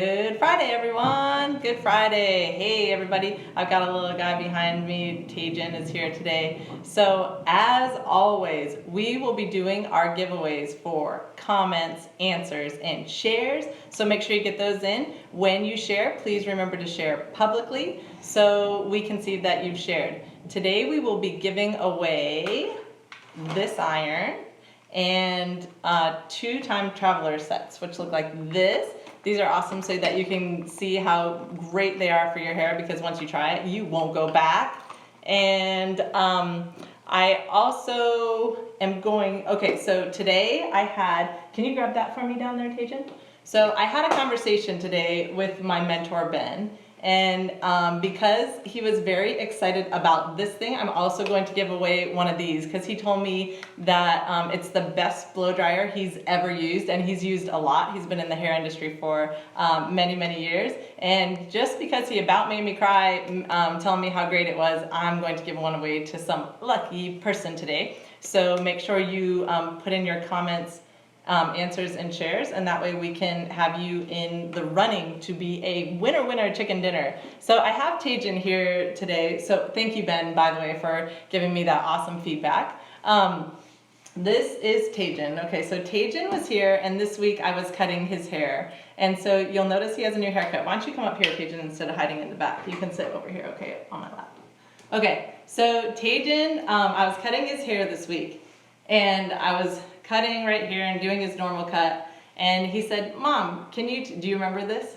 Good Friday, everyone. Good Friday. Hey, everybody. I've got a little guy behind me. Tejan is here today. So, as always, we will be doing our giveaways for comments, answers, and shares. So, make sure you get those in. When you share, please remember to share publicly so we can see that you've shared. Today, we will be giving away this iron and two time traveler sets, which look like this. These are awesome so that you can see how great they are for your hair, because once you try it, you won't go back. And I also am going, okay, so today I had, can you grab that for me down there, Tejan? So I had a conversation today with my mentor, Ben. And because he was very excited about this thing, I'm also going to give away one of these, because he told me that it's the best blow dryer he's ever used, and he's used a lot. He's been in the hair industry for many, many years. And just because he about made me cry telling me how great it was, I'm going to give one away to some lucky person today. So make sure you put in your comments answers and shares, and that way we can have you in the running to be a winner chicken dinner. So I have Tejan here today. So thank you, Ben, by the way, for giving me that awesome feedback. This is Tejan. Okay, so Tejan was here, and this week I was cutting his hair. And so you'll notice he has a new haircut. Why don't you come up here, Tejan, instead of hiding in the back? You can sit over here, okay, on my lap. Okay, so Tejan, I was cutting his hair this week, and I was cutting right here and doing his normal cut, and he said, "Mom, can you, do you remember this?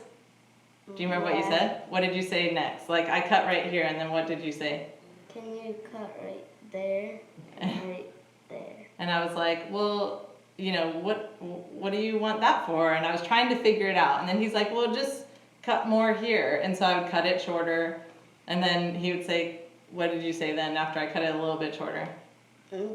Do you remember what you said? What did you say next? Like, I cut right here, and then what did you say? Can you cut right there and right there?" And I was like, well, you know, what do you want that for? And I was trying to figure it out, and then he's like, well, just cut more here. And so I would cut it shorter, and then he would say, what did you say then after I cut it a little bit shorter? Leave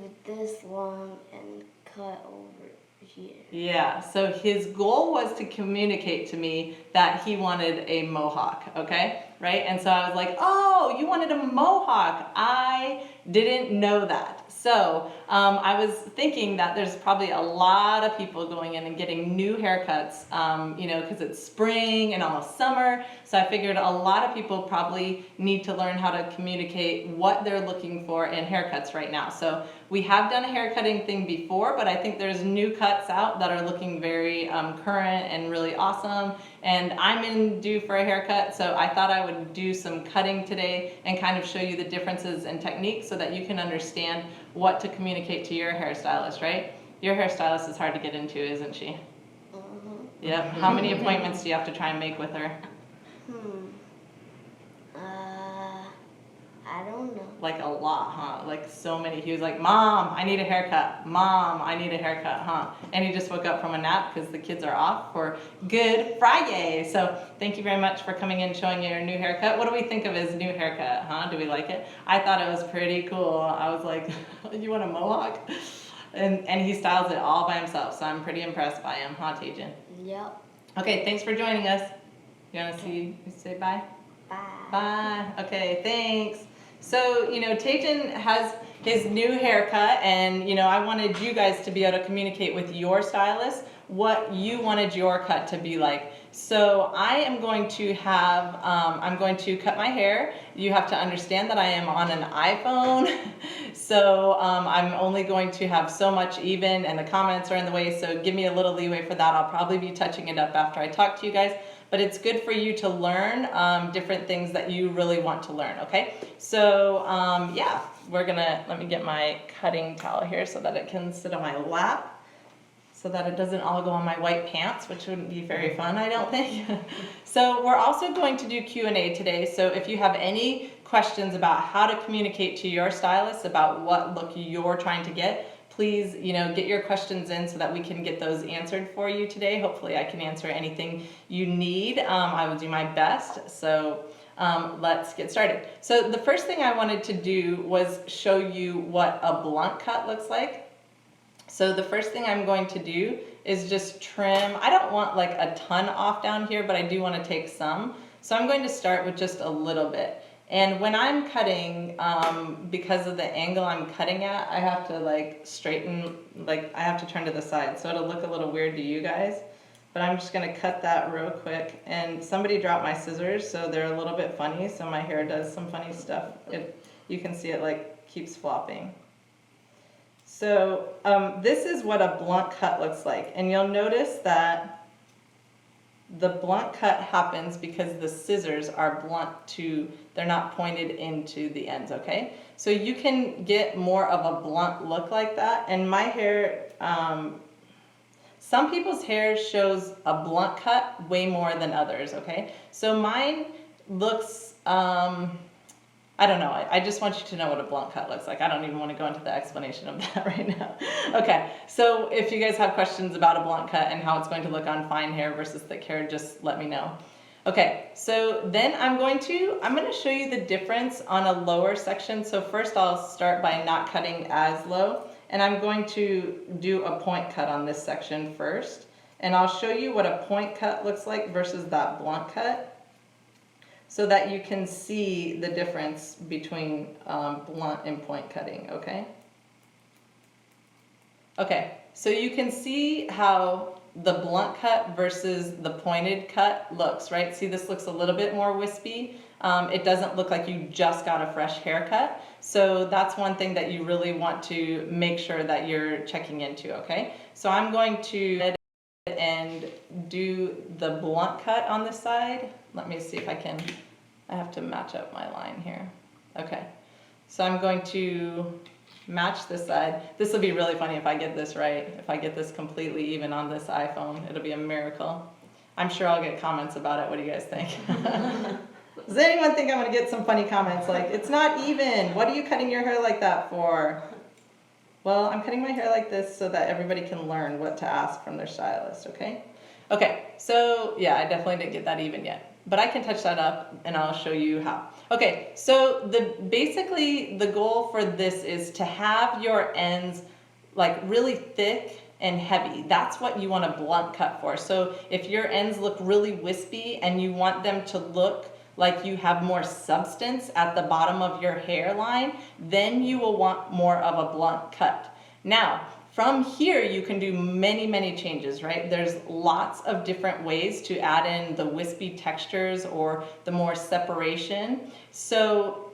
it this long and cut over here. Yeah, so his goal was to communicate to me that he wanted a mohawk, okay? Right? And so I was like, oh, you wanted a mohawk. I didn't know that. So I was thinking that there's probably a lot of people going in and getting new haircuts, you know, because it's spring and almost summer. So I figured a lot of people probably need to learn how to communicate what they're looking for in haircuts right now. So we have done a haircutting thing before, but I think there's new cuts out that are looking very current and really awesome. And I'm in due for a haircut, so I thought I would do some cutting today and kind of show you the differences in technique so that you can understand what to communicate to your hairstylist, right? Your hairstylist is hard to get into, isn't she? Mm-hmm. Yep. How many appointments do you have to try and make with her? I don't know. Like a lot, huh? Like so many. He was like, Mom, I need a haircut. Mom, I need a haircut, huh? And he just woke up from a nap because the kids are off for Good Friday. So thank you very much for coming in and showing your new haircut. What do we think of his new haircut, huh? Do we like it? I thought it was pretty cool. I was like, you want a mohawk? And he styles it all by himself, so I'm pretty impressed by him, huh, Tejan? Yep. Okay, thanks for joining us. You want to say bye? Bye. Bye. Okay, thanks. So, you know, Tejan has his new haircut, and, you know, I wanted you guys to be able to communicate with your stylist what you wanted your cut to be like. So I am going to have, I'm going to cut my hair. You have to understand that I am on an iPhone. So I'm only going to have so much even, and the comments are in the way, so give me a little leeway for that. I'll probably be touching it up after I talk to you guys. But it's good for you to learn different things that you really want to learn, okay? So yeah, let me get my cutting towel here so that it can sit on my lap, so that it doesn't all go on my white pants, which wouldn't be very fun, I don't think. So we're also going to do Q&A today, so if you have any questions about how to communicate to your stylist about what look you're trying to get, please, you know, get your questions in so that we can get those answered for you today. Hopefully I can answer anything you need. I will do my best. So let's get started. So the first thing I wanted to do was show you what a blunt cut looks like. So the first thing I'm going to do is just trim. I don't want like a ton off down here, but I do want to take some. So I'm going to start with just a little bit. And when I'm cutting, because of the angle I'm cutting at, I have to like straighten, like I have to turn to the side. So it'll look a little weird to you guys. but I'm just gonna cut that real quick. And somebody dropped my scissors, so they're a little bit funny, so my hair does some funny stuff. You can see it like keeps flopping. So this is what a blunt cut looks like, and you'll notice that the blunt cut happens because the scissors are blunt they're not pointed into the ends, okay? So you can get more of a blunt look like that, and my hair, some people's hair shows a blunt cut way more than others, okay? So mine looks, I don't know, I just want you to know what a blunt cut looks like. I don't even want to go into the explanation of that right now. Okay, so if you guys have questions about a blunt cut and how it's going to look on fine hair versus thick hair, just let me know. Okay, so then I'm going to show you the difference on a lower section. So first I'll start by not cutting as low, and I'm going to do a point cut on this section first. And I'll show you what a point cut looks like versus that blunt cut, so that you can see the difference between blunt and point cutting, okay? Okay, so you can see how the blunt cut versus the pointed cut looks, right? See, this looks a little bit more wispy. It doesn't look like you just got a fresh haircut. So that's one thing that you really want to make sure that you're checking into, okay? So I'm going to and do the blunt cut on this side. Let me see if I have to match up my line here. Okay, so I'm going to match this side. This will be really funny if I get this right, if I get this completely even on this iPhone. It'll be a miracle. I'm sure I'll get comments about it. What do you guys think? Does anyone think I'm gonna get some funny comments like, it's not even, what are you cutting your hair like that for? Well, I'm cutting my hair like this so that everybody can learn what to ask from their stylist, okay? Okay, so yeah, I definitely didn't get that even yet, but I can touch that up and I'll show you how. Okay, so basically the goal for this is to have your ends like really thick and heavy. That's what you want a blunt cut for. So if your ends look really wispy and you want them to look like you have more substance at the bottom of your hairline, then you will want more of a blunt cut. Now, from here, you can do many, many changes, right? There's lots of different ways to add in the wispy textures or the more separation. So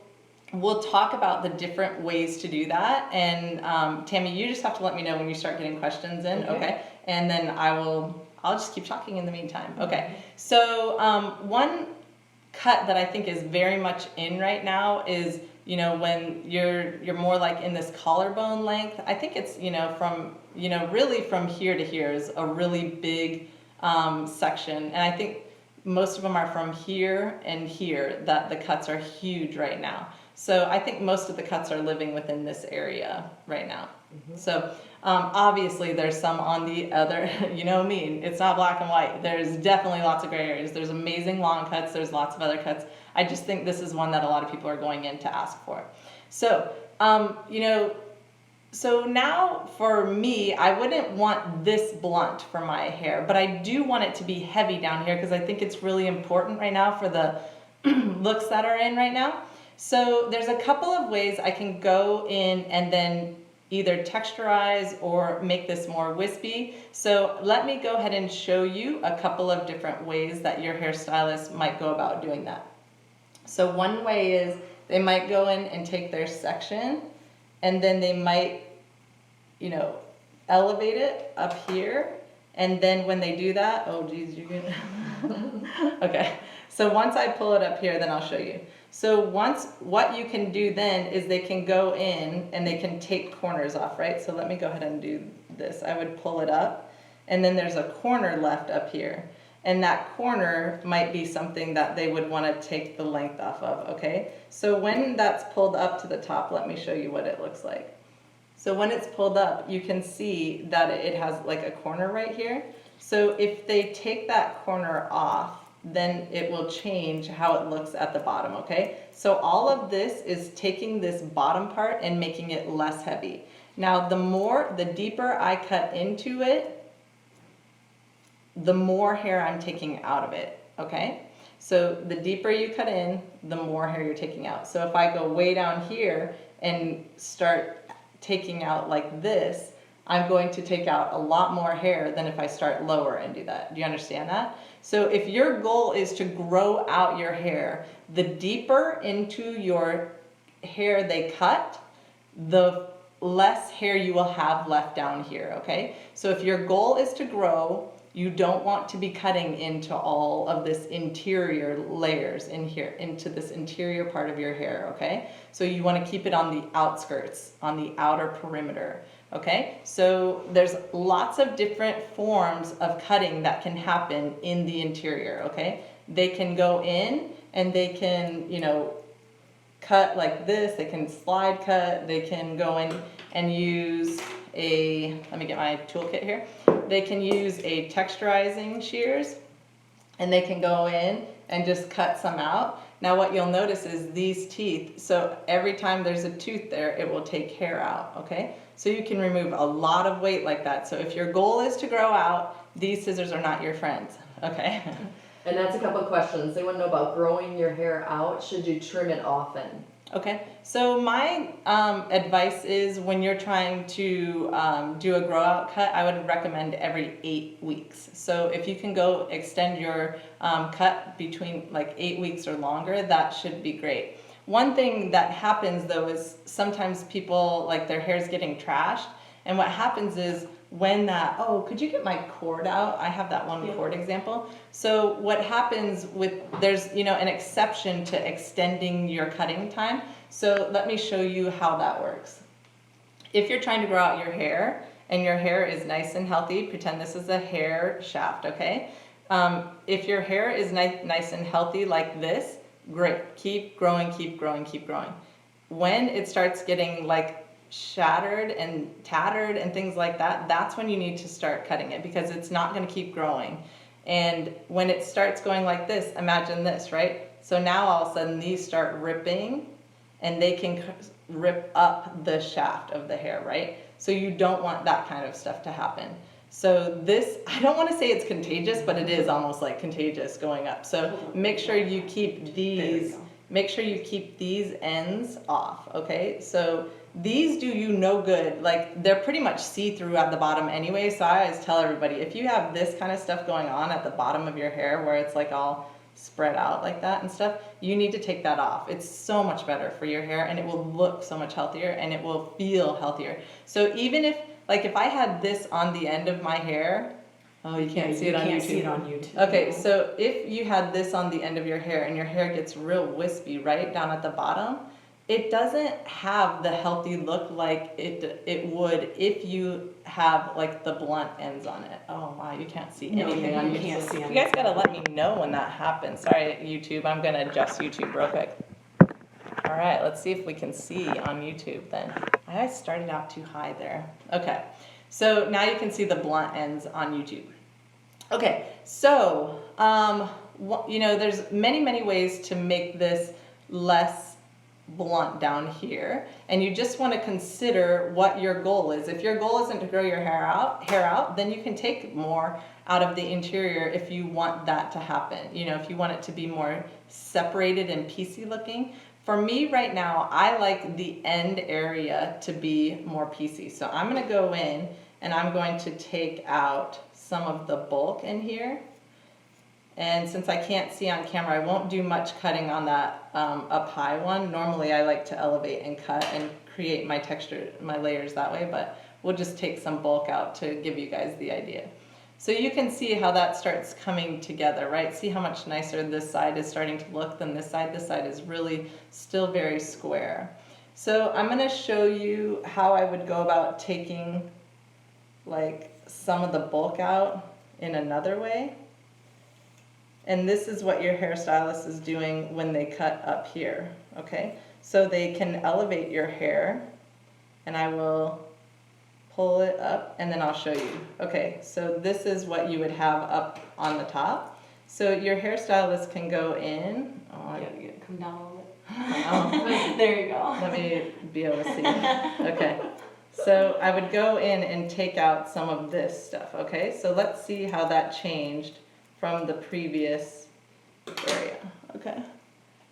we'll talk about the different ways to do that. And Tammy, you just have to let me know when you start getting questions in, okay? And then I'll just keep talking in the meantime. Okay, so one cut that I think is very much in right now is, you know, when you're more like in this collarbone length. I think it's, you know, from, you know, really from here to here is a really big section. And I think most of them are from here and here, that the cuts are huge right now. So I think most of the cuts are living within this area right now. Mm-hmm. So obviously there's some on the other, you know me, it's not black and white. There's definitely lots of gray areas. There's amazing long cuts. There's lots of other cuts. I just think this is one that a lot of people are going in to ask for. So, you know, so now for me, I wouldn't want this blunt for my hair, but I do want it to be heavy down here because I think it's really important right now for the looks that are in right now. So there's a couple of ways I can go in and then either texturize or make this more wispy. So let me go ahead and show you a couple of different ways that your hairstylist might go about doing that. So one way is they might go in and take their section and then they might, you know, elevate it up here. And then when they do that, oh geez, you can, okay. So once I pull it up here, then I'll show you. So what you can do then is they can go in and they can take corners off, right? So let me go ahead and do this. I would pull it up and then there's a corner left up here. And that corner might be something that they would want to take the length off of, okay? So when that's pulled up to the top, let me show you what it looks like. So when it's pulled up, you can see that it has like a corner right here. So if they take that corner off, then it will change how it looks at the bottom, okay? So all of this is taking this bottom part and making it less heavy. Now the deeper I cut into it, the more hair I'm taking out of it, okay? So the deeper you cut in, the more hair you're taking out. So if I go way down here and start taking out like this, I'm going to take out a lot more hair than if I start lower and do that. Do you understand that? So if your goal is to grow out your hair, the deeper into your hair they cut, the less hair you will have left down here, okay? So if your goal is to grow, you don't want to be cutting into all of this interior layers in here, into this interior part of your hair, okay? So you want to keep it on the outskirts, on the outer perimeter, okay? So there's lots of different forms of cutting that can happen in the interior, okay? They can go in and they can, you know, cut like this, they can slide cut, they can go in and use a, let me get my toolkit here. They can use a texturizing shears and they can go in and just cut some out. Now what you'll notice is these teeth, so every time there's a tooth there, it will take hair out, okay? So you can remove a lot of weight like that. So if your goal is to grow out, these scissors are not your friends, okay? And that's a couple of questions. They want to know about growing your hair out. Should you trim it often? Okay, so my advice is when you're trying to do a grow out cut, I would recommend every 8 weeks. So if you can go extend your cut between like 8 weeks or longer, that should be great. One thing that happens though is sometimes people, like their hair's getting trashed, and what happens is when that, oh, could you get my cord out? I have that one cord example. So what happens with, there's, you know, an exception to extending your cutting time. So let me show you how that works. If you're trying to grow out your hair and your hair is nice and healthy, pretend this is a hair shaft, okay? If your hair is nice and healthy like this, great, keep growing, keep growing, keep growing. When it starts getting like shattered and tattered and things like that, that's when you need to start cutting it because it's not going to keep growing. And when it starts going like this, imagine this, right? So now all of a sudden these start ripping and they can rip up the shaft of the hair, right? So you don't want that kind of stuff to happen. So this, I don't want to say it's contagious, but it is almost like contagious going up. So make sure you keep these, make sure you keep these ends off, okay? So these do you no good. Like they're pretty much see-through at the bottom anyway. So I always tell everybody, if you have this kind of stuff going on at the bottom of your hair where it's like all spread out like that and stuff, you need to take that off. It's so much better for your hair and it will look so much healthier and it will feel healthier. So even if, like if I had this on the end of my hair, oh, you can't see it on YouTube. You can't see it on YouTube. Okay, so if you had this on the end of your hair and your hair gets real wispy right down at the bottom, it doesn't have the healthy look like it would if you have like the blunt ends on it. Oh wow, you can't see anything on YouTube. You can't see You guys gotta let me know when that happens. Sorry, YouTube, I'm gonna adjust YouTube real quick. All right, let's see if we can see on YouTube then. I started out too high there. Okay, so now you can see the blunt ends on YouTube. Okay, so, you know, there's many ways to make this less blunt down here, and you just want to consider what your goal is. If your goal isn't to grow your hair out, then you can take more out of the interior if you want that to happen. You know, if you want it to be more separated and piecey looking. For me right now, I like the end area to be more piecey. So I'm going to go in and I'm going to take out some of the bulk in here. And since I can't see on camera, I won't do much cutting on that up high one. Normally I like to elevate and cut and create my texture, my layers that way, but we'll just take some bulk out to give you guys the idea. So you can see how that starts coming together, right? See how much nicer this side is starting to look than this side. This side is really still very square. So I'm gonna show you how I would go about taking like some of the bulk out in another way. And this is what your hairstylist is doing when they cut up here, okay? So they can elevate your hair, and I will pull it up, and then I'll show you. Okay, so this is what you would have up on the top. So your hairstylist can go in. Oh, Yeah, come down a little bit. oh, There you go. let me be able to see. Okay, so I would go in and take out some of this stuff, okay? So let's see how that changed from the previous area, okay?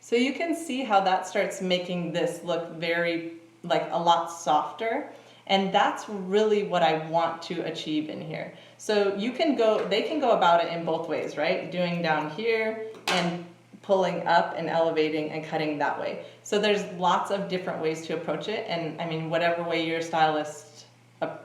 So you can see how that starts making this look very, like a lot softer. And that's really what I want to achieve in here. So they can go about it in both ways, right? Doing down here and pulling up and elevating and cutting that way. So there's lots of different ways to approach it. And I mean, whatever way your stylist,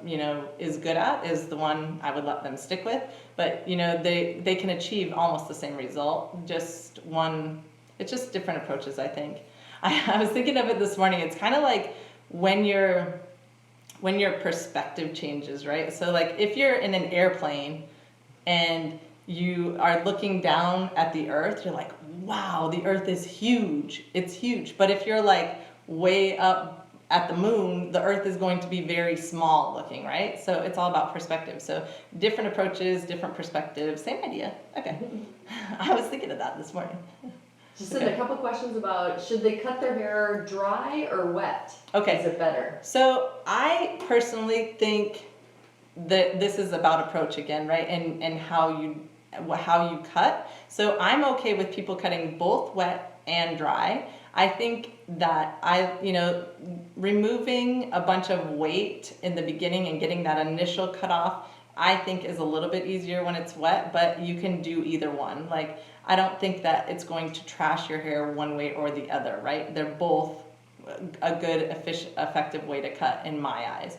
is good at is the one I would let them stick with. But, they can achieve almost the same result. It's just different approaches, I think. I was thinking of it this morning. It's kind of like when your perspective changes, right? So like if you're in an airplane and you are looking down at the earth, you're like, wow, the earth is huge. It's huge. But if you're like way up at the moon, the earth is going to be very small looking, right? So it's all about perspective. So different approaches, different perspectives, same idea. Okay. I was thinking of that this morning. Just a couple questions about, should they cut their hair dry or wet? Okay. Is it better? So I personally think that this is about approach again, right? And how you cut. So I'm okay with people cutting both wet and dry. I think that removing a bunch of weight in the beginning and getting that initial cut off, I think is a little bit easier when it's wet, but you can do either one. Like, I don't think that it's going to trash your hair one way or the other, right? They're both a good, effective way to cut in my eyes.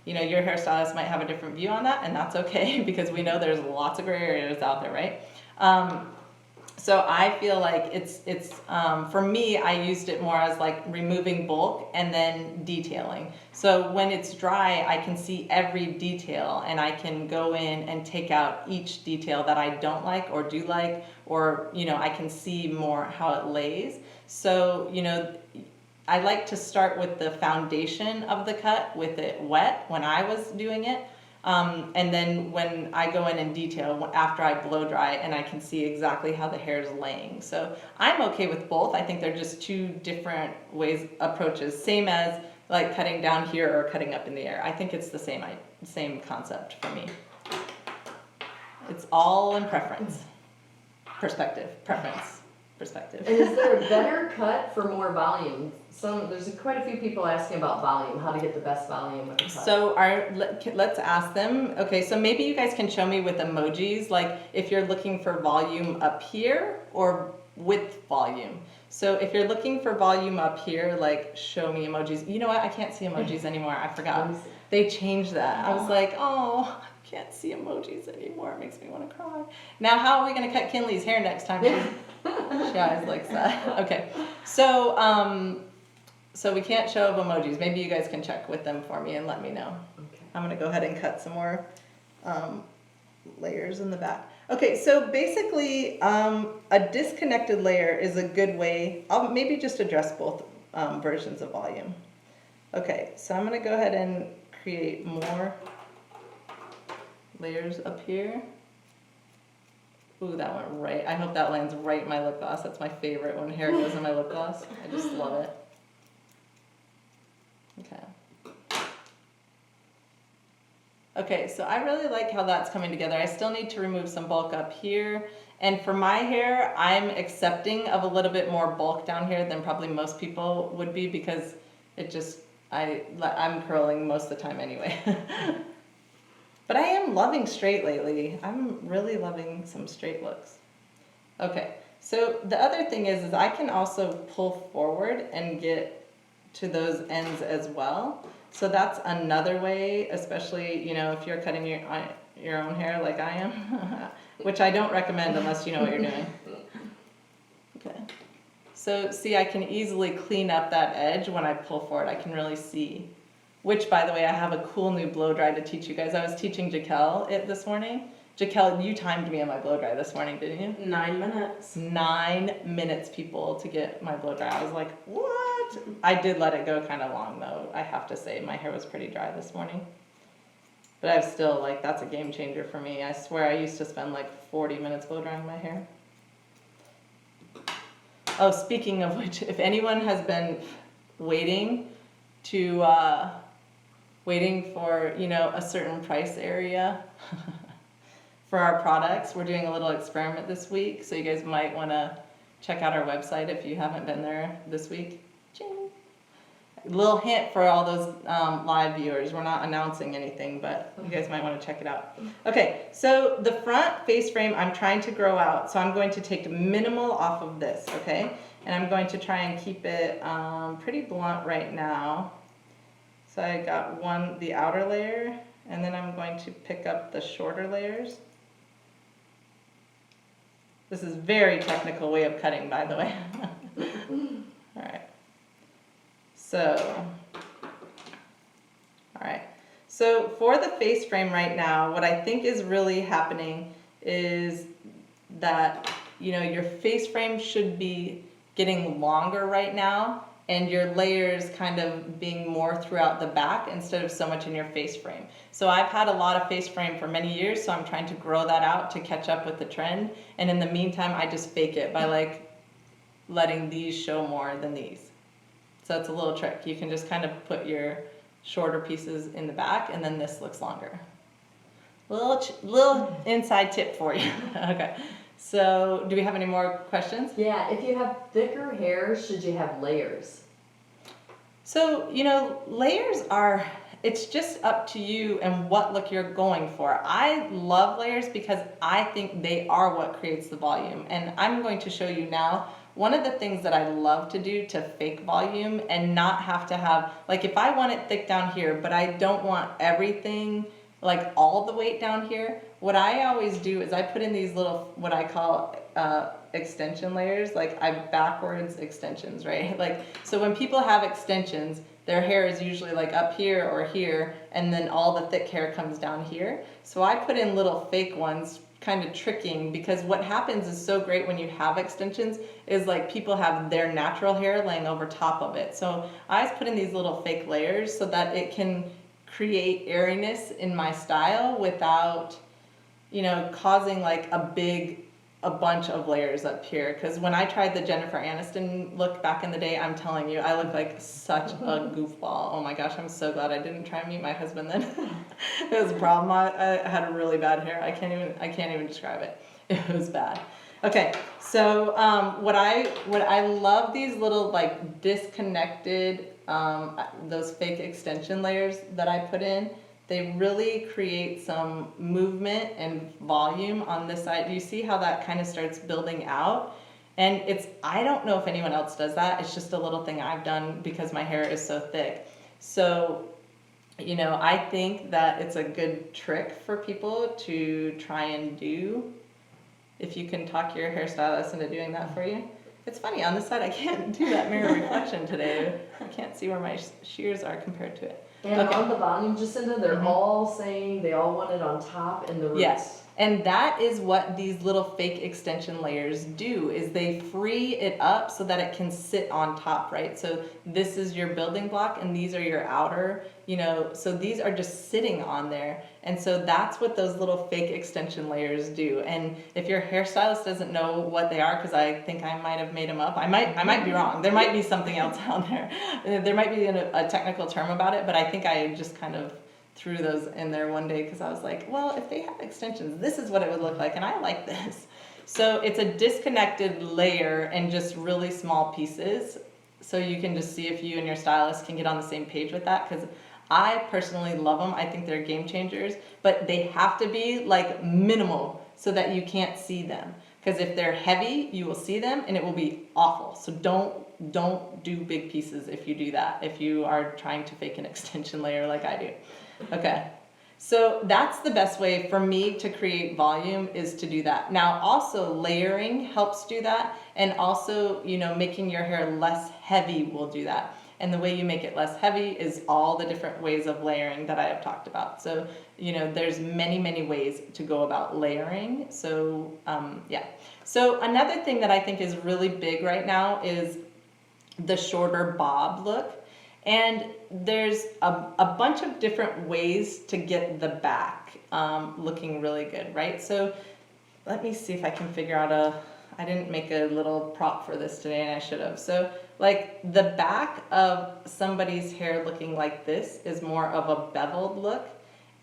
Your hairstylist might have a different view on that, and that's okay because we know there's lots of gray areas out there, right? So I feel like it's for me, I used it more as like removing bulk and then detailing. So when it's dry, I can see every detail and I can go in and take out each detail that I don't like or do like, or, I can see more how it lays. So, I like to start with the foundation of the cut with it wet when I was doing it. And then when I go in and detail after I blow dry and I can see exactly how the hair is laying. So I'm okay with both. I think they're just two different approaches. Same as like cutting down here or cutting up in the air. I think it's the same concept for me. It's all in preference. Perspective. And is there a better cut for more volume? There's quite a few people asking about volume, how to get the best volume with the cut. So let's ask them. Okay, so maybe you guys can show me with emojis, like if you're looking for volume up here or with volume. So if you're looking for volume up here, like show me emojis. You know what? I can't see emojis anymore. I forgot. They changed that. I was like, oh, I can't see emojis anymore. It makes me want to cry. Now, how are we going to cut Kinley's hair next time? She always likes that. Okay, so we can't show emojis. Maybe you guys can check with them for me and let me know. Okay. I'm gonna go ahead and cut some more layers in the back. Okay, so basically a disconnected layer is a good way. I'll maybe just address both versions of volume. Okay, so I'm gonna go ahead and create more layers up here. Ooh, that went right. I hope that lands right in my lip gloss. That's my favorite when hair goes in my lip gloss. I just love it. Okay. Okay, so I really like how that's coming together. I still need to remove some bulk up here. And for my hair, I'm accepting of a little bit more bulk down here than probably most people would be because it just, I'm curling most of the time anyway. But I am loving straight lately. I'm really loving some straight looks. Okay, so the other thing is I can also pull forward and get to those ends as well. So that's another way, especially, if you're cutting your own hair like I am, which I don't recommend unless you know what you're doing. Okay. So see, I can easily clean up that edge when I pull forward. I can really see. Which, by the way, I have a cool new blow dry to teach you guys. I was teaching Jaquel it this morning. Jaquel, you timed me on my blow dry this morning, didn't you? 9 minutes. 9 minutes, people, to get my blow dry. I was like, what? I did let it go kind of long, though. I have to say, my hair was pretty dry this morning. But I'm still, that's a game changer for me. I swear I used to spend 40 minutes blow drying my hair. Oh, speaking of which, if anyone has been waiting for, a certain price area for our products, we're doing a little experiment this week, so you guys might want to check out our website if you haven't been there this week. Ching. Little hint for all those live viewers, we're not announcing anything, but you guys might want to check it out. Okay, so the front face frame I'm trying to grow out, so I'm going to take minimal off of this, okay? And I'm going to try and keep it pretty blunt right now. So I got the outer layer, and then I'm going to pick up the shorter layers. This is a very technical way of cutting, by the way. All right. So, all right. So for the face frame right now, what I think is really happening is that, you know, your face frame should be getting longer right now, and your layers kind of being more throughout the back instead of so much in your face frame. So I've had a lot of face frame for many years, so I'm trying to grow that out to catch up with the trend. And in the meantime, I just fake it by like letting these show more than these. So it's a little trick. You can just kind of put your shorter pieces in the back, and then this looks longer. Little inside tip for you. Okay. So do we have any more questions? Yeah, if you have thicker hair, should you have layers? So, you know, layers are, it's just up to you and what look you're going for. I love layers because I think they are what creates the volume. And I'm going to show you now one of the things that I love to do to fake volume and not have to have, like if I want it thick down here, but I don't want everything, like all the weight down here, what I always do is I put in these little, what I call extension layers, like I backwards extensions, right? Like, so when people have extensions, their hair is usually like up here or here, and then all the thick hair comes down here. So I put in little fake ones, kind of tricking, because what happens is so great when you have extensions is like people have their natural hair laying over top of it. So I always put in these little fake layers so that it can create airiness in my style without, you know, causing like a bunch of layers up here. Because when I tried the Jennifer Aniston look back in the day, I'm telling you, I looked like such a goofball. Oh my gosh, I'm so glad I didn't try and meet my husband then. It was a problem. I had a really bad hair. I can't even describe it. It was bad. Okay, so what I love these little like disconnected those fake extension layers that I put in. They really create some movement and volume on this side. Do you see how that kind of starts building out? And I don't know if anyone else does that. It's just a little thing I've done because my hair is so thick. So, you know, I think that it's a good trick for people to try and do if you can talk your hairstylist into doing that for you. It's funny, on this side I can't do that mirror reflection today. I can't see where my shears are compared to it. And Okay. on the volume, Jacinda, they're all saying they all want it on top and the roots. Yes, and that is what these little fake extension layers do, is they free it up so that it can sit on top, right? So this is your building block and these are your outer, you know, so these are just sitting on there. And so that's what those little fake extension layers do. And if your hairstylist doesn't know what they are, because I think I might have made them up, I might be wrong. There might be something else out there. There might be a technical term about it, but I think I just kind of threw those in there one day because I was like, well, if they have extensions, this is what it would look like, and I like this. So it's a disconnected layer and just really small pieces. So you can just see if you and your stylist can get on the same page with that, because I personally love them. I think they're game changers, but they have to be like minimal so that you can't see them. Because if they're heavy, you will see them and it will be awful. So don't do big pieces if you do that, if you are trying to fake an extension layer like I do. Okay, so that's the best way for me to create volume, is to do that. Now also layering helps do that, and also, you know, making your hair less heavy will do that. And the way you make it less heavy is all the different ways of layering that I have talked about. So, you know, there's many ways to go about layering. So, yeah. So another thing that I think is really big right now is the shorter bob look. And there's a bunch of different ways to get the back looking really good, right? So let me see if I can figure out I didn't make a little prop for this today and I should have. So like the back of somebody's hair looking like this is more of a beveled look.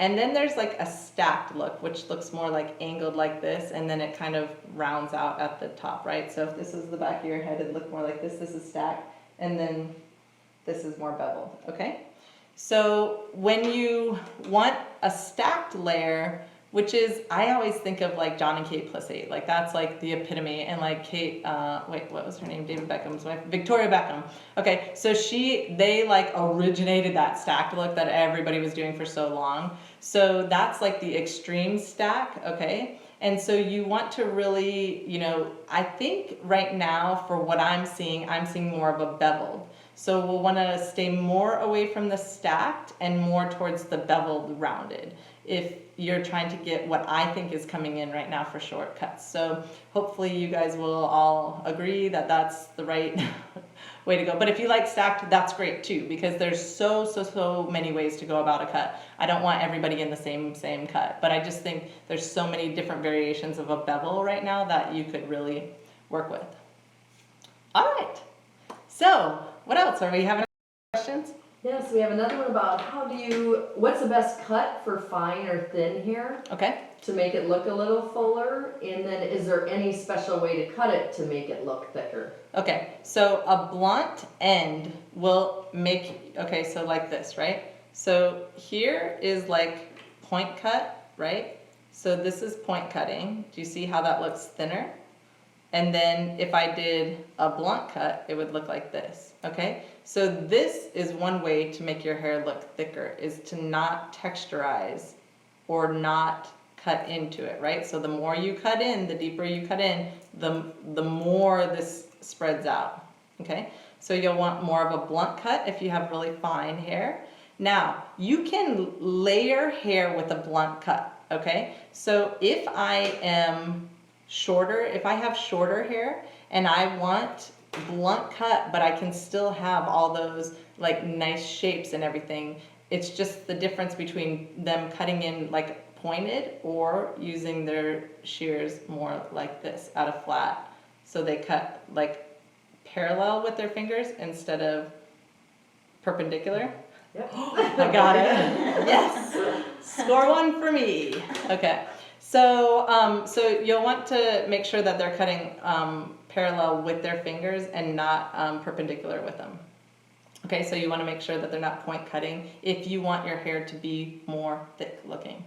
And then there's like a stacked look, which looks more like angled like this, and then it kind of rounds out at the top, right? So if this is the back of your head, it'd look more like this. This is stacked. And then this is more beveled, okay? So when you want a stacked layer, which is, I always think of like John and Kate +8, like that's like the epitome, and like Kate, wait, what was her name? David Beckham's wife, Victoria Beckham. Okay, so they like originated that stacked look that everybody was doing for so long. So that's like the extreme stack, okay? And so you want to really, I think right now for what I'm seeing more of a beveled. So we'll want to stay more away from the stacked and more towards the beveled rounded if you're trying to get what I think is coming in right now for shortcuts. So hopefully you guys will all agree that that's the right way to go. But if you like stacked, that's great too, because there's so many ways to go about a cut. I don't want everybody in the same cut, but I just think there's so many different variations of a bevel right now that you could really work with. All right, so what else? Are we having questions? Yes, we have another one about what's the best cut for fine or thin hair Okay. to make it look a little fuller? And then is there any special way to cut it to make it look thicker? Okay, so a blunt end will make, okay, so like this, right? So here is like point cut, right? So this is point cutting. Do you see how that looks thinner? And then if I did a blunt cut, it would look like this, okay? So this is one way to make your hair look thicker, is to not texturize or not cut into it, right? So the more you cut in, the deeper you cut in, the more this spreads out, okay? So you'll want more of a blunt cut if you have really fine hair. Now, you can layer hair with a blunt cut, okay? So if I am shorter, if I have shorter hair and I want blunt cut, but I can still have all those like nice shapes and everything, it's just the difference between them cutting in like pointed or using their shears more like this out of flat. So they cut like parallel with their fingers instead of perpendicular. Yep. I got it. Yes. Score one for me. Okay. So, so you'll want to make sure that they're cutting parallel with their fingers and not perpendicular with them. Okay, so you want to make sure that they're not point cutting if you want your hair to be more thick looking.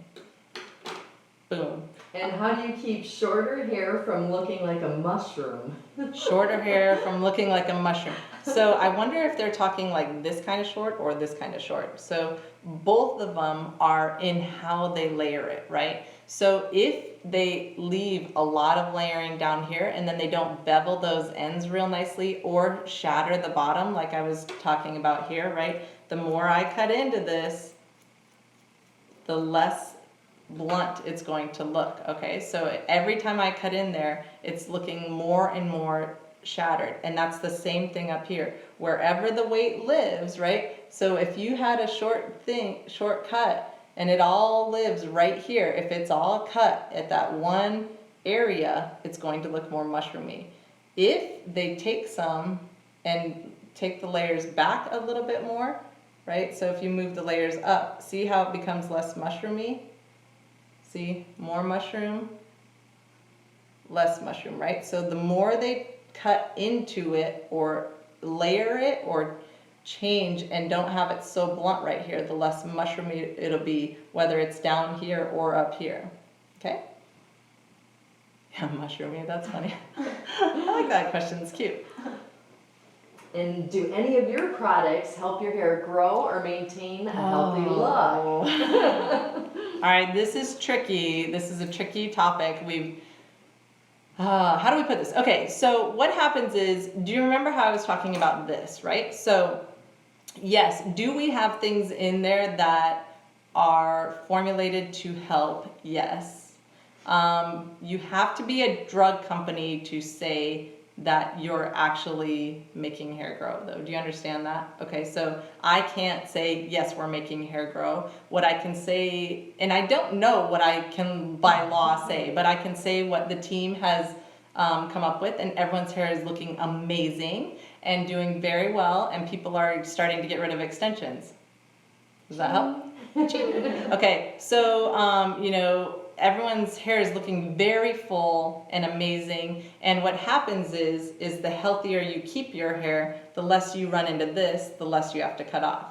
Boom. And how do you keep shorter hair from looking like a mushroom? Shorter hair from looking like a mushroom. So I wonder if they're talking like this kind of short or this kind of short. So both of them are in how they layer it, right? So if they leave a lot of layering down here and then they don't bevel those ends real nicely or shatter the bottom like I was talking about here, right? The more I cut into this, the less blunt it's going to look, okay? So every time I cut in there, it's looking more and more shattered. And that's the same thing up here. Wherever the weight lives, right? So if you had a short cut and it all lives right here, if it's all cut at that one area, it's going to look more mushroomy. If they take some and take the layers back a little bit more, right? So if you move the layers up, see how it becomes less mushroomy? See, more mushroom, less mushroom, right? So the more they cut into it or layer it or change and don't have it so blunt right here, the less mushroomy it'll be, whether it's down here or up here, okay? Yeah, mushroomy, that's funny. I like that question, it's cute. And do any of your products help your hair grow or maintain a healthy look? All right, this is tricky. This is a tricky topic. How do we put this? Okay, so what happens is, do you remember how I was talking about this, right? So yes, do we have things in there that are formulated to help? Yes. You have to be a drug company to say that you're actually making hair grow, though. Do you understand that? Okay, so I can't say, yes, we're making hair grow. What I can say, and I don't know what I can by law say, but I can say what the team has come up with, and everyone's hair is looking amazing and doing very well, and people are starting to get rid of extensions. Does that help? Okay, so, everyone's hair is looking very full and amazing. And what happens is the healthier you keep your hair, the less you run into this, the less you have to cut off.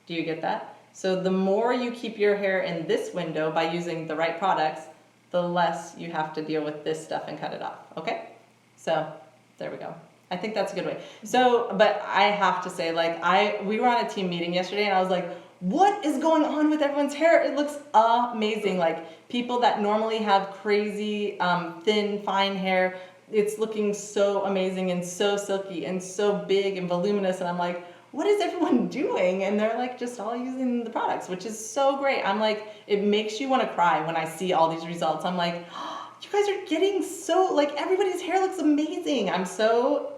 Do you get that? So the more you keep your hair in this window by using the right products, the less you have to deal with this stuff and cut it off, okay? So there we go. I think that's a good way. So, but I have to say, like, we were on a team meeting yesterday and I was like, what is going on with everyone's hair? It looks amazing. Like, people that normally have crazy, thin, fine hair, it's looking so amazing and so silky and so big and voluminous. And I'm like, what is everyone doing? And they're like, just all using the products, which is so great. I'm like, it makes you want to cry when I see all these results. I'm like, oh, you guys are getting so, like, everybody's hair looks amazing. I'm so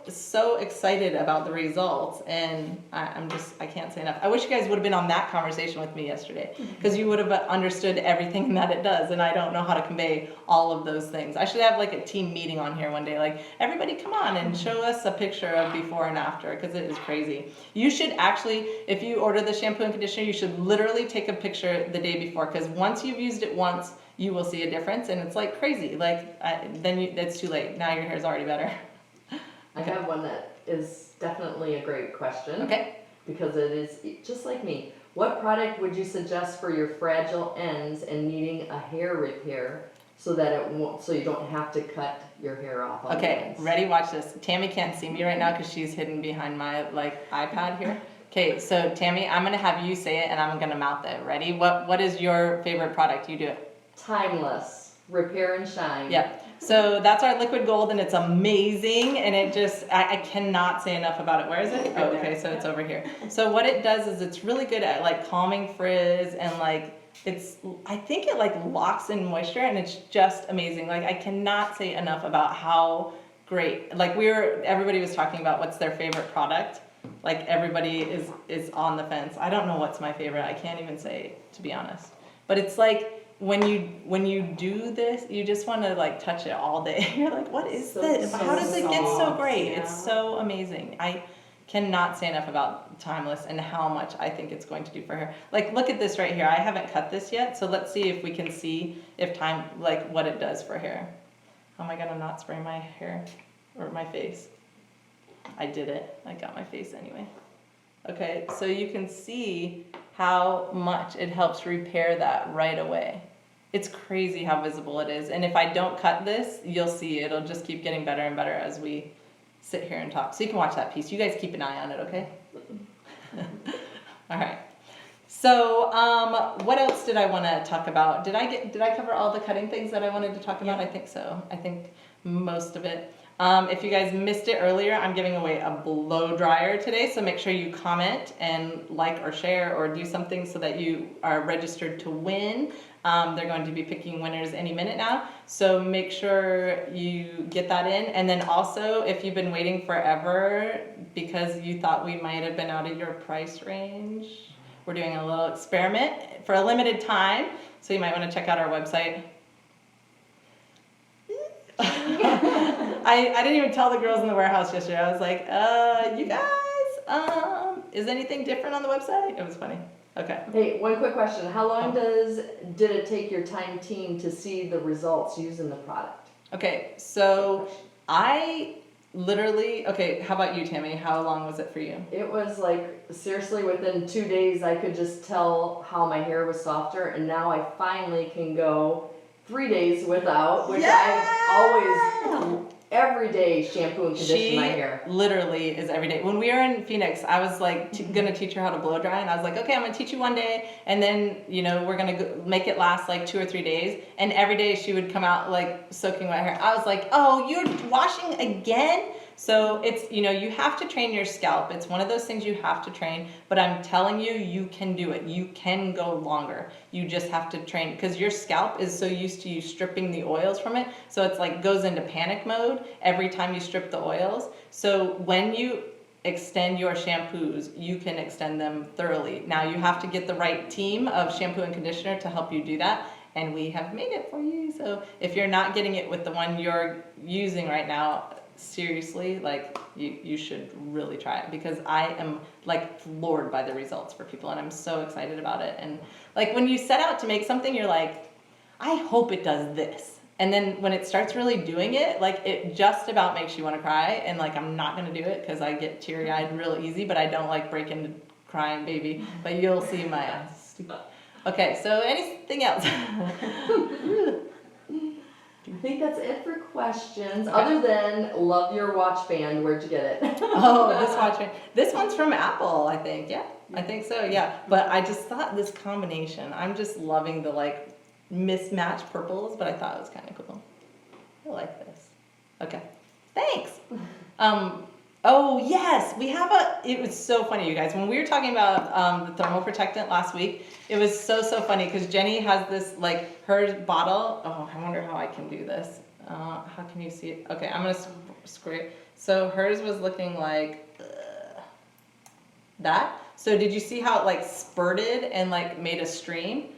excited about the results, and I can't say enough. I wish you guys would have been on that conversation with me yesterday, because you would have understood everything that it does, and I don't know how to convey all of those things. I should have like a team meeting on here one day, like, everybody come on and show us a picture of before and after, because it is crazy. You should actually, if you order the shampoo and conditioner, you should literally take a picture the day before, because once you've used it once, you will see a difference, and it's like crazy. Like, it's too late. Now your hair's already better. I have one that is definitely a great question. Okay. Because it is just like me. What product would you suggest for your fragile ends and needing a hair repair so that it won't, so you don't have to cut your hair off on the Okay, ends? ready? Watch this. Tammy can't see me right now because she's hidden behind my iPad here. Okay, so Tammy, I'm gonna have you say it and I'm gonna mouth it. Ready? What is your favorite product? You do it. Timeless. Repair and shine. Yep. So that's our liquid gold, and it's amazing, and it just, I cannot say enough about it. Where is it? Oh, okay, so it's over here. So what it does is it's really good at like calming frizz, and like I think it like locks in moisture, and it's just amazing. Like, I cannot say enough about how great, like, everybody was talking about what's their favorite product. Like, everybody is on the fence. I don't know what's my favorite. I can't even say, to be honest. But it's like, when you do this, you just want to like touch it all day. You're like, what is this? How does it get so great? Yeah. It's so amazing. I cannot say enough about Timeless and how much I think it's going to do for her. Like, look at this right here. I haven't cut this yet, so let's see if we can see what it does for hair. Oh my God, I'm not spraying my hair or my face. I did it. I got my face anyway. Okay, so you can see how much it helps repair that right away. It's crazy how visible it is. And if I don't cut this, you'll see it'll just keep getting better and better as we sit here and talk. So you can watch that piece. You guys keep an eye on it, okay? All right. So what else did I want to talk about? Did I cover all the cutting things that I wanted to talk about? Yeah. I think so. I think most of it. If you guys missed it earlier, I'm giving away a blow dryer today, so make sure you comment and like or share or do something so that you are registered to win. They're going to be picking winners any minute now, so make sure you get that in. And then also, if you've been waiting forever because you thought we might have been out of your price range, we're doing a little experiment for a limited time, so you might want to check out our website. I didn't even tell the girls in the warehouse yesterday. I was like, you guys, is anything different on the website? It was funny. Okay. Hey, one quick question. How long did it take your Time team to see the results using the product? Okay, so I literally, okay, how about you, Tammy? How long was it for you? It was like, seriously, within 2 days I could just tell how my hair was softer, and now I finally can go 3 days without, which I always, every day shampoo and condition my hair. Literally is every day. When we were in Phoenix, I was like gonna teach her how to blow dry, and I was like, okay, I'm gonna teach you one day, and then we're gonna make it last like 2 or 3 days, and every day she would come out like soaking wet hair. I was like, oh, you're washing again? So it's, you have to train your scalp. It's one of those things you have to train, but I'm telling you, you can do it. You can go longer. You just have to train, because your scalp is so used to you stripping the oils from it. So it's like goes into panic mode every time you strip the oils. So when you extend your shampoos, you can extend them thoroughly. Now you have to get the right team of shampoo and conditioner to help you do that. And we have made it for you. So if you're not getting it with the one you're using right now, seriously, like you should really try it, because I am like floored by the results for people, and I'm so excited about it. And like when you set out to make something, you're like, I hope it does this. And then when it starts really doing it, like it just about makes you want to cry. And like I'm not gonna do it because I get teary eyed real easy, but I don't like break into crying, baby. But you'll see my eyes. Okay, so anything else? I think that's it for questions. Other than love your watch band, where'd you get it? Oh, this watch. This one's from Apple, I think. Yeah, I think so. Yeah, but I just thought this combination. I'm just loving the like mismatched purples, but I thought it was kind of cool. I like this. Okay, thanks. Oh yes, we have it was so funny, you guys. When we were talking about the thermal protectant last week, it was so funny because Jenny has this like her bottle. Oh, I wonder how I can do this. How can you see it? Okay, I'm gonna scrape. So hers was looking like that. So did you see how it like spurted and like made a stream?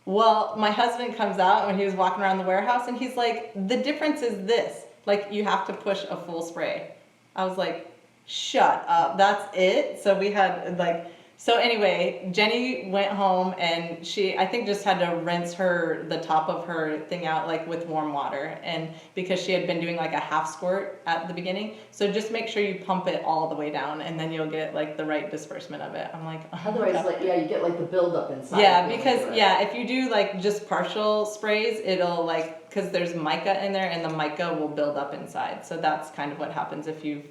Well, my husband comes out when he was walking around the warehouse and he's like, the difference is this. Like you have to push a full spray. I was like, shut up, that's it? So we had like, so anyway, Jenny went home and she, I think just had to rinse the top of her thing out like with warm water. And because she had been doing like a half squirt at the beginning. So just make sure you pump it all the way down and then you'll get like the right disbursement of it. I'm like, oh, Otherwise, God. like, yeah, you get like the buildup inside. Yeah, if you because do it. yeah, if you do like just partial sprays, it'll like, because there's mica in there and the mica will build up inside. So that's kind of what happens if you've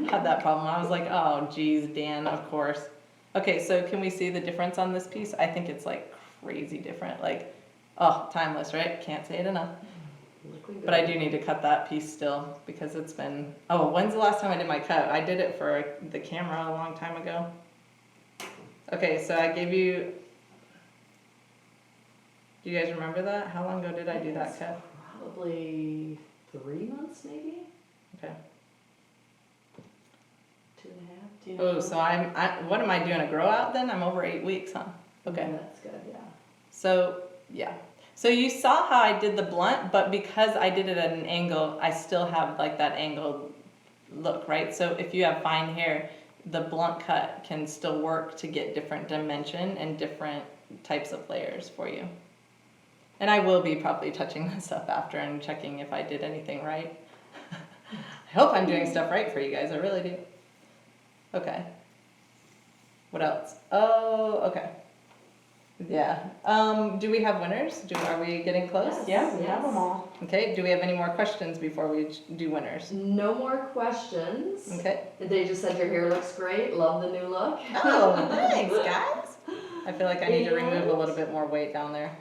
had that problem. I was like, oh geez, Dan, of course. Okay, so can we see the difference on this piece? I think it's like crazy different. Like, oh, timeless, right? Can't say it enough. Looking But I good. do need to cut that piece still because it's been, oh, when's the last time I did my cut? I did it for the camera a long time ago. Okay, so I gave you, do you guys remember that? How long ago did I do that cut? Probably 3 months, maybe? Okay. 2.5. Do you know? Oh, so what am I doing, a grow out then? I'm over 8 weeks, huh? Okay. Yeah, that's good, yeah. So, yeah. So you saw how I did the blunt, but because I did it at an angle, I still have like that angled look, right? So if you have fine hair, the blunt cut can still work to get different dimension and different types of layers for you. And I will be probably touching this up after and checking if I did anything right. I hope I'm doing stuff right for you guys, I really do. Okay. What else? Oh, okay. Yeah. Do we have winners? Are we getting close? Yeah, we have them all. Okay. Do we have any more questions before we do winners? No more questions. Okay. They just said your hair looks great. Love the new look. Oh, thanks, guys. I feel like I need to remove a little bit more weight down there.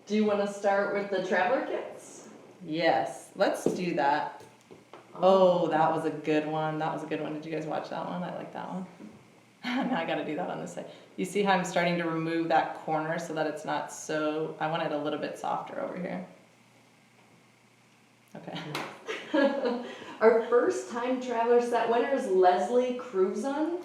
Do you want to start with the traveler kits? Yes, let's do that. Oh, that was a good one. That was a good one. Did you guys watch that one? I like that one. Now I gotta do that on this side. You see how I'm starting to remove that corner so that it's not so, I want it a little bit softer over here. Okay. Our first time traveler set winner is Leslie Cruzon.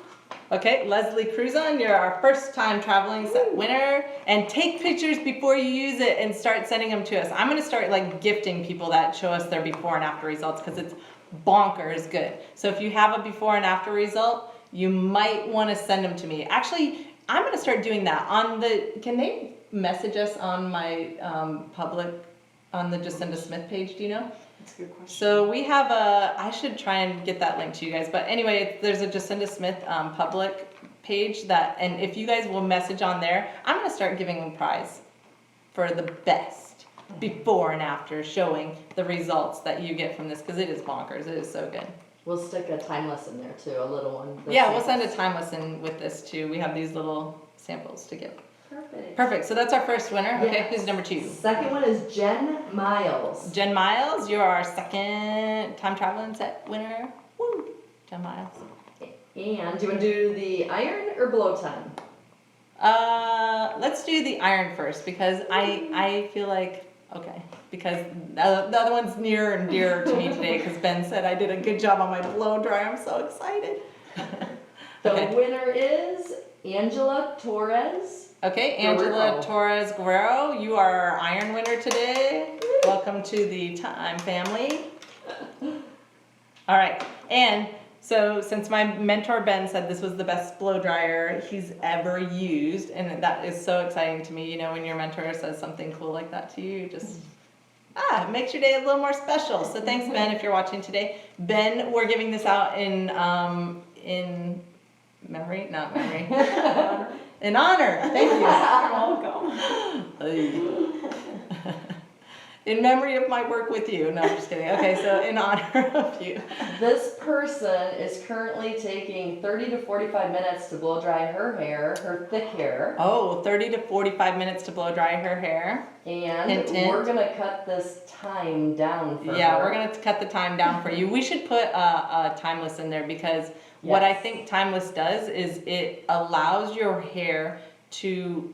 Okay, Leslie Cruzon, you're our first time traveling set winner. And take pictures before you use it and start sending them to us. I'm gonna start like gifting people that show us their before and after results because it's bonkers good. So if you have a before and after result, you might want to send them to me. Actually, I'm going to start doing that on can they message us on my public, on the Jacinda Smith page, do you know? That's a good question. So we have I should try and get that link to you guys, but anyway, there's a Jacinda Smith public page and if you guys will message on there, I'm going to start giving them a prize for the best before and after showing the results that you get from this, because it is bonkers, it is so good. We'll stick a timeless in there too, a little one. Yeah, we'll send a time lesson with this too. We have these little samples to give. Perfect. Perfect. So that's our first winner. Okay, Yes. who's number 2? Second one is Jen Miles. Jen Miles, you're our second time traveling set winner. Woo! Jen Miles. And do you want to do the iron or blow time? Let's do the iron first because I feel like, okay, because the other one's near and dear to me today because Ben said I did a good job on my blow dry. I'm so excited. The Okay. winner is Angela Torres. Okay, Angela Guerrero. Torres Guerrero, you are our iron winner today. Welcome to the Time family. All right, and So since my mentor Ben said this was the best blow dryer he's ever used, and that is so exciting to me, you know, when your mentor says something cool like that to you, just it makes your day a little more special. So thanks, Ben, if you're watching today. Ben, we're giving this out in memory, not memory, in honor. Thank you. You're welcome. In memory of my work with you. No, I'm just kidding. Okay, so in honor of you. This person is currently taking 30 to 45 minutes to blow dry her hair, her thick hair. Oh, 30 to 45 minutes to blow dry her hair. And Hint, hint. we're gonna cut this time down for Yeah, her. we're gonna cut the time down for you. We should put a timeless in there because what I Yes. think timeless does is it allows your hair to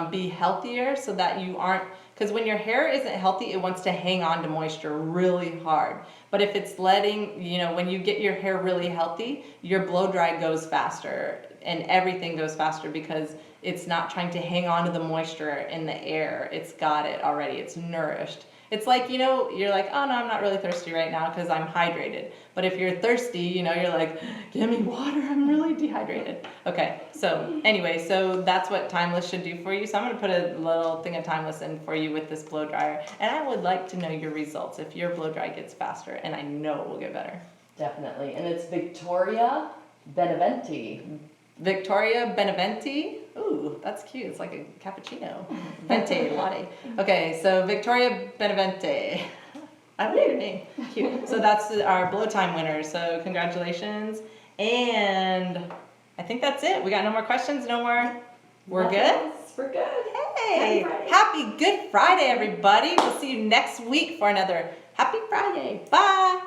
be healthier so that you aren't, because when your hair isn't healthy, it wants to hang on to moisture really hard. But if it's letting, you know, when you get your hair really healthy, your blow dry goes faster and everything goes faster because it's not trying to hang on to the moisture in the air. It's got it already. It's nourished. It's like, you know, you're like, oh no, I'm not really thirsty right now because I'm hydrated. But if you're thirsty, you know, you're like, give me water, I'm really dehydrated. Okay, so anyway, so that's what Timeless should do for you. So I'm gonna put a little thing of Timeless in for you with this blow dryer. And I would like to know your results if your blow dry gets faster, and I know it will get better. Definitely. And it's Victoria Beneventi. Victoria Beneventi. Ooh, that's cute. It's like a cappuccino. Venti latte. Okay, so Victoria Beneventi. I like your name. Cute. So that's our blow time winner. So congratulations. And I think that's it. We got no more questions, no more. We're Nothing good? else. We're good. Hey, Happy Friday. happy Good Friday, everybody. We'll see you next week for another Happy Friday. Bye.